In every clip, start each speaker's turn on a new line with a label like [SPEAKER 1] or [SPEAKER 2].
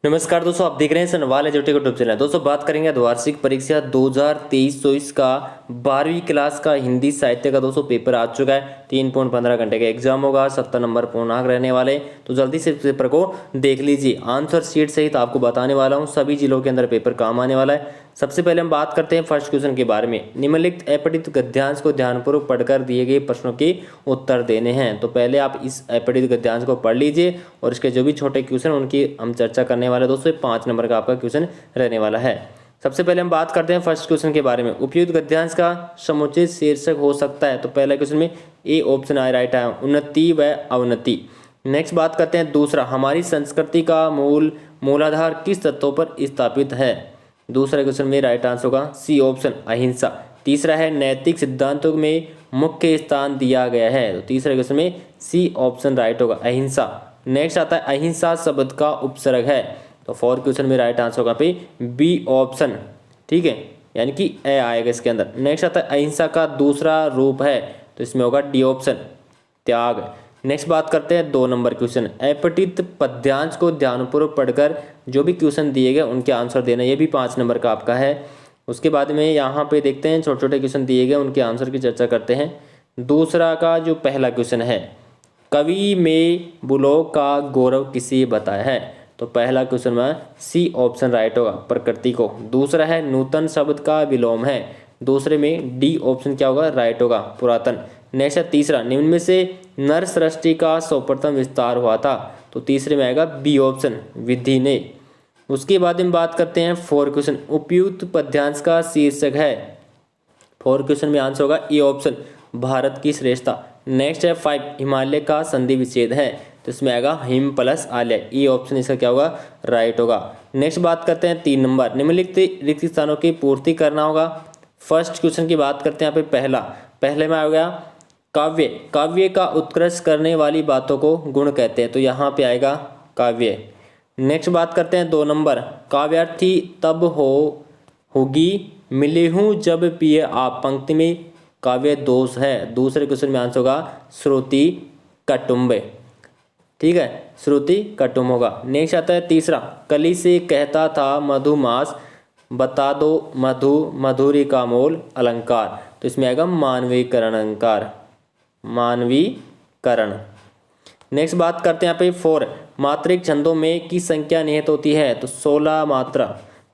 [SPEAKER 1] नमस्कार दोस्तों, आप देख रहे हैं सनवाल एजुटेक यूट्यूब चैनल। दोस्तों बात करेंगे वार्षिक परीक्षा 2023-24 का 12वीं क्लास का हिंदी साहित्य का दोस्तों पेपर आ चुका है। 3.15 घंटे का एग्जाम होगा, 70 नंबर पूर्णांक रहने वाले। तो जल्दी से पेपर को देख लीजिए। आंसर शीट सहित आपको बताने वाला हूँ, सभी जिलों के अंदर पेपर काम आने वाला है। सबसे पहले हम बात करते हैं फर्स्ट क्वेश्चन के बारे में। निम्नलिखित अपठित गद्यांश को ध्यानपूर्वक पढ़कर दिए गए प्रश्नों के उत्तर देने हैं। तो पहले आप इस अपठित गद्यांश को पढ़ लीजिए और इसके जो भी छोटे क्वेश्चन उनकी हम चर्चा करने वाले। दोस्तों 5 नंबर का आपका क्वेश्चन रहने वाला है। सबसे पहले हम बात करते हैं फर्स्ट क्वेश्चन के बारे में। उपयुक्त गद्यांश का समुचित शीर्षक हो सकता है। तो पहला क्वेश्चन में ए ऑप्शन आए राइट है, उन्नति व अवनति। नेक्स्ट बात करते हैं दूसरा, हमारी संस्कृति का मूलाधार किस तत्वों पर स्थापित है। दूसरा क्वेश्चन में राइट आंसर होगा सी ऑप्शन अहिंसा। तीसरा है नैतिक सिद्धांतों में मुख्य स्थान दिया गया है। तो तीसरे क्वेश्चन में सी ऑप्शन राइट होगा अहिंसा। नेक्स्ट आता है अहिंसा शब्द का उपसर्ग है। तो फोर्थ क्वेश्चन में राइट आंसर होगा पे बी ऑप्शन, ठीक है, यानी कि ए आएगा इसके अंदर। नेक्स्ट आता है अहिंसा का दूसरा रूप है। तो इसमें होगा डी ऑप्शन त्याग। नेक्स्ट बात करते हैं 2 नंबर क्वेश्चन। अपठित पद्यांश को ध्यानपूर्वक पढ़कर जो भी क्वेश्चन दिए गए उनके आंसर देना। ये भी 5 नंबर का आपका है। उसके बाद में यहाँ पे देखते हैं छोटे छोटे क्वेश्चन दिए गए उनके आंसर की चर्चा करते हैं। दूसरा का जो पहला क्वेश्चन है, कवि में बुलोक का गौरव किसे बताया है। तो पहला क्वेश्चन में सी ऑप्शन राइट होगा प्रकृति को। दूसरा है नूतन शब्द का विलोम है। दूसरे में डी ऑप्शन क्या होगा राइट होगा पुरातन। नेक्स्ट है तीसरा, निम्न में से नर सृष्टि का सर्वप्रथम विस्तार हुआ था। तो तीसरे में आएगा बी ऑप्शन विधि ने। उसके बाद हम बात करते हैं 4 क्वेश्चन, उपयुक्त पद्यांश का शीर्षक है। 4 क्वेश्चन में आंसर होगा ए ऑप्शन भारत की श्रेष्ठता। नेक्स्ट है 5, हिमालय का संधि विच्छेद है। तो इसमें आएगा हिम प्लस आलय। ए ऑप्शन इसका क्या होगा राइट होगा। नेक्स्ट बात करते हैं 3 नंबर, निम्नलिखित रिक्त स्थानों की पूर्ति करना होगा। फर्स्ट क्वेश्चन की बात करते हैं यहाँ पे पहले में आ गया काव्य। काव्य का उत्कृष्ट करने वाली बातों को गुण कहते हैं। तो यहाँ पे आएगा काव्य। नेक्स्ट बात करते हैं 2 नंबर, काव्यार्थी तब होगी मिले हूँ जब पिए आप। पंक्ति में काव्य दोष है। दूसरे क्वेश्चन में आंसर होगा श्रुति कटुम्ब, ठीक है, श्रुति कटुम्ब होगा। नेक्स्ट आता है तीसरा, कली से कहता था मधुमास बता दो मधुरी का मोल अलंकार। तो इसमें आएगा मानवीकरण अलंकार, मानवीकरण। नेक्स्ट बात करते हैं यहाँ पे 4, मात्रिक छंदों में की संख्या निहित होती है। तो 16 मात्रा,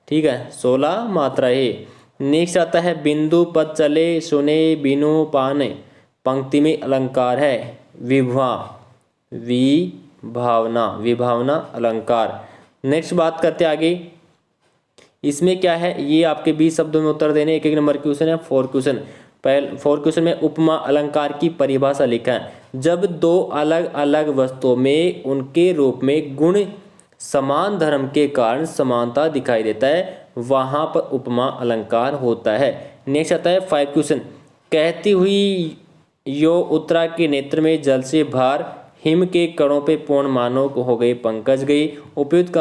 [SPEAKER 1] ठीक है, 16 मात्रा है। नेक्स्ट आता है बिंदु पद चले सुने बिनु पाने। पंक्ति में अलंकार है विभावना अलंकार। नेक्स्ट बात करते हैं आगे, इसमें क्या है ये आपके 20 शब्दों में उत्तर देने। 1 नंबर क्वेश्चन है 4 क्वेश्चन। 4 क्वेश्चन में उपमा अलंकार की परिभाषा लिखा है। जब 2 अलग अलग वस्तुओं में उनके रूप में गुण समान धर्म के कारण समानता दिखाई देता है वहां पर उपमा अलंकार होता है। नेक्स्ट आता है 5 क्वेश्चन, कहती हुई यो उत्तरा के नेत्र में जल से भार हिम के कणों पे पूर्ण मानो हो गई पंकज गई। उपयुक्त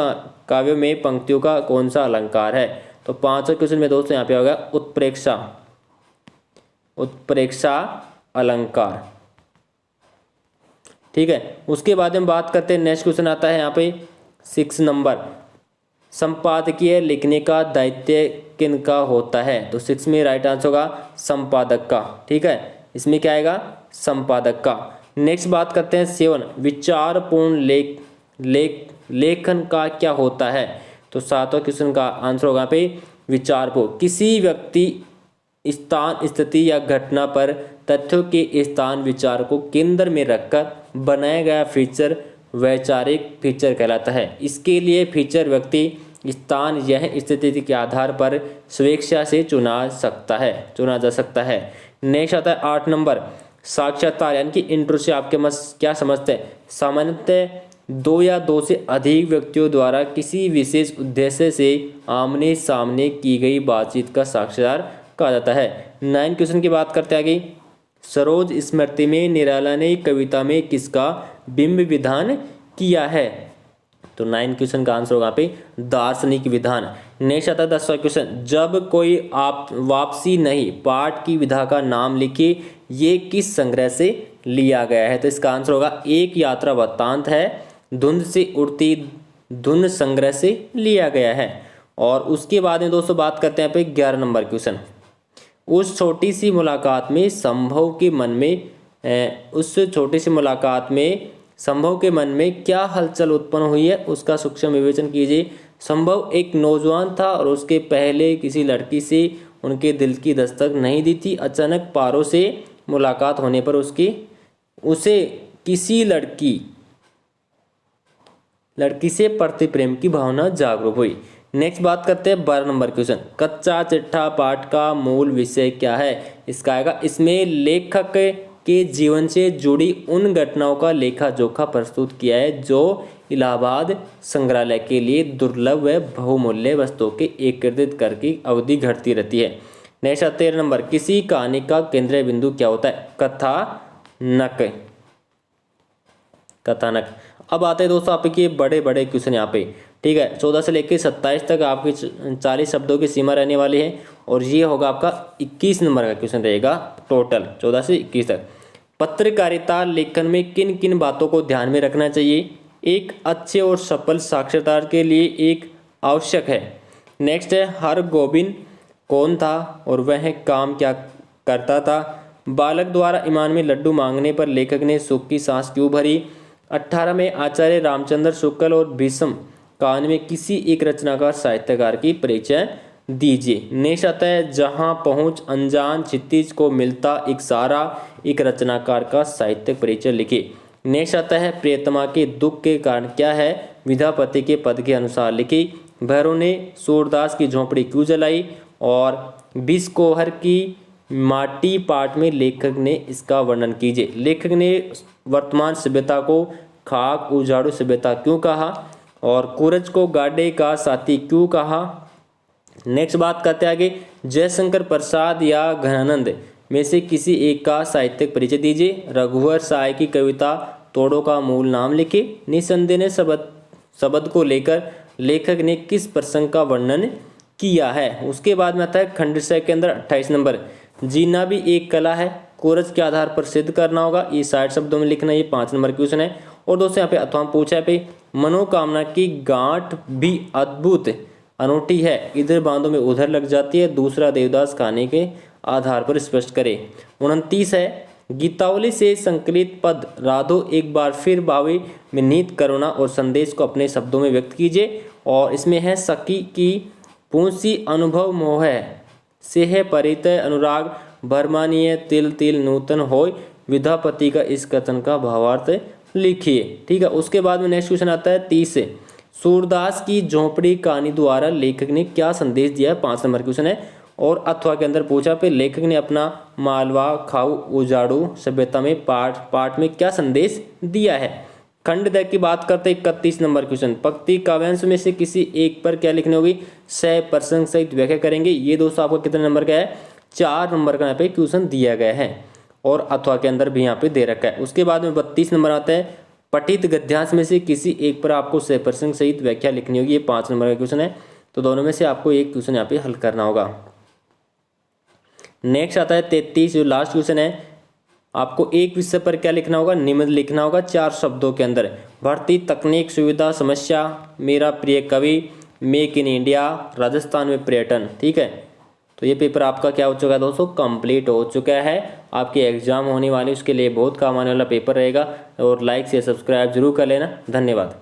[SPEAKER 1] काव्य में पंक्तियों का कौन सा अलंकार है। तो 5वें क्वेश्चन में दोस्तों यहाँ पे होगा उत्प्रेक्षा अलंकार, ठीक है। उसके बाद हम बात करते हैं नेक्स्ट क्वेश्चन आता है यहाँ पे 6 नंबर, संपादकीय लिखने का दायित्व किनका होता है। तो 6 में राइट आंसर होगा संपादक का, ठीक है, इसमें क्या आएगा संपादक का। नेक्स्ट बात करते हैं 7, विचारपूर्ण लेखन का क्या होता है। तो 7वें क्वेश्चन का आंसर होगा पे विचारपूर्ण, किसी व्यक्ति स्थान स्थिति या घटना पर तथ्यों के स्थान विचार को केंद्र में रखकर बनाया गया फीचर वैचारिक फीचर कहलाता है। इसके लिए फीचर व्यक्ति स्थान यह स्थिति के आधार पर स्वेच्छा से चुना जा सकता है। नेक्स्ट आता है 8 नंबर, साक्षात्कार यानी कि इंट्रो से आपके क्या समझते हैं। सामान्यतः 2 या 2 से अधिक व्यक्तियों द्वारा किसी विशेष उद्देश्य से आमने सामने की गई बातचीत का साक्षात्कार कहा जाता है। 9 क्वेश्चन की बात करते आगे, सरोज स्मृति में निराला ने कविता में किसका बिंब विधान किया है। तो 9 क्वेश्चन का आंसर होगा पे दार्शनिक विधान। नेक्स्ट आता है 10वां क्वेश्चन, जब कोई आप वापसी नहीं पाठ की विधा का नाम लिखिए, ये किस संग्रह से लिया गया है। तो इसका आंसर होगा एक यात्रा वृत्तांत है। धुंध से उड़ती धुन संग्रह से लिया गया है। और उसके बाद में दोस्तों बात करते हैं यहाँ पे 11 नंबर क्वेश्चन। उस छोटी सी मुलाकात में संभव के मन में उस छोटी सी मुलाकात में संभव के मन में क्या हलचल उत्पन्न हुई है, उसका सूक्ष्म विवेचन कीजिए। संभव एक नौजवान था और उसके पहले किसी लड़की से उनके दिल की दस्तक नहीं दी थी। अचानक पारो से मुलाकात होने पर उसे किसी लड़की से प्रति प्रेम की भावना जागरूक हुई। नेक्स्ट बात करते हैं 12 नंबर क्वेश्चन। कच्चा चिट्ठा पाठ का मूल विषय क्या है? इसका आएगा, इसमें लेखक के जीवन से जुड़ी उन घटनाओं का लेखा जोखा प्रस्तुत किया है जो इलाहाबाद संग्रहालय के लिए दुर्लभ व बहुमूल्य वस्तुओं के एकत्रित करके अवधि घटती रहती है। नेक्स्ट 13 नंबर, किसी कहानी का केंद्रीय बिंदु क्या होता है? कथानक। अब आते हैं दोस्तों आपके बड़े बड़े क्वेश्चन यहाँ पे, ठीक है। 14 से लेकर 27 तक आपकी 40 शब्दों की सीमा रहने वाली है और ये होगा आपका 21 नंबर का क्वेश्चन रहेगा टोटल 14 से 21 तक। पत्रकारिता लेखन में किन किन बातों को ध्यान में रखना चाहिए? एक अच्छे और सफल साक्षरता के लिए एक आवश्यक है। नेक्स्ट है, हरगोबिंद कौन था और वह काम क्या करता था? बालक द्वारा ईमान में लड्डू मांगने पर लेखक ने सुख की सांस क्यों भरी? 18 में आचार्य रामचंद्र शुक्ल और भीष्म कहानी में किसी एक रचनाकार साहित्यकार की परिचय दीजिए। नेक्स्ट आता है, जहां पहुंच अनजान क्षितिज को मिलता एक सारा, एक रचनाकार का साहित्यिक परिचय लिखे। नेक्स्ट आता है, प्रियतमा के दुख के कारण क्या है? विद्यापति के पद के अनुसार लिखी। भैरव ने सूरदास की झोंपड़ी क्यों जलाई? और बिस्कोहर की माटी पाठ में लेखक ने इसका वर्णन कीजिए। लेखक ने वर्तमान सभ्यता को खाक उजाड़ू सभ्यता क्यों कहा? और सूरज को गाड़े का साथी क्यों कहा? नेक्स्ट बात करते हैं आगे, जयशंकर प्रसाद या घनानंद में से किसी एक का साहित्यिक परिचय दीजिए। रघुवर साय की कविता तोड़ो का मूल नाम लिखे। निसंदेह शब्द को लेकर लेखक ने किस प्रसंग का वर्णन किया है? उसके बाद में आता है खंड से के अंदर 28 नंबर, जीना भी एक कला है, कोरस के आधार पर सिद्ध करना होगा। ये 60 शब्दों में लिखना, ये 5 नंबर क्वेश्चन है। और दोस्तों यहाँ पे अथवा पूछा है पे, मनोकामना की गांठ भी अद्भुत अनूठी है, इधर बांधों में उधर लग जाती है, दूसरा देवदास खाने के आधार पर स्पष्ट करे। 29 है, गीतावली से संकलित पद राधो एक बार फिर बावे में नीत करुणा और संदेश को अपने शब्दों में व्यक्त कीजिए। और इसमें है, सखी की पूंसी अनुभव मोह से है परितय अनुराग, भरमानीय तिल तिल नूतन होय, विद्यापति का इस कथन का भावार्थ लिखिए। ठीक है, उसके बाद में नेक्स्ट क्वेश्चन आता है 30 से, सूरदास की झोंपड़ी कहानी द्वारा लेखक ने क्या संदेश दिया है? 5 नंबर क्वेश्चन है। और अथवा के अंदर पूछा पे, लेखक ने अपना मालवा खाऊ उजाड़ू सभ्यता में पाठ में क्या संदेश दिया है? खंड द की बात करते 31 नंबर क्वेश्चन, पंक्ति काव्यांश में से किसी एक पर क्या लिखनी होगी? सह प्रसंग सहित व्याख्या करेंगे। ये दोस्तों आपको कितने नंबर का है? 4 नंबर का यहाँ पे क्वेश्चन दिया गया है और अथवा के अंदर भी यहाँ पे दे रखा है। उसके बाद में 32 नंबर आता है, पठित गद्यांश में से किसी एक पर आपको सह प्रसंग सहित व्याख्या लिखनी होगी। ये 5 नंबर का क्वेश्चन है, तो दोनों में से आपको एक क्वेश्चन यहाँ पे हल करना होगा। नेक्स्ट आता है 33, जो लास्ट क्वेश्चन है, आपको एक विषय पर क्या लिखना होगा? निम्न लिखना होगा 4 शब्दों के अंदर। भर्ती, तकनीक, सुविधा, समस्या, मेरा प्रिय कवि, मेक इन इंडिया, राजस्थान में पर्यटन। ठीक है, तो ये पेपर आपका क्या हो चुका है दोस्तों? कंप्लीट हो चुका है। आपके एग्जाम होने वाले, उसके लिए बहुत काम आने वाला पेपर रहेगा। और लाइक से सब्सक्राइब जरूर कर लेना। धन्यवाद।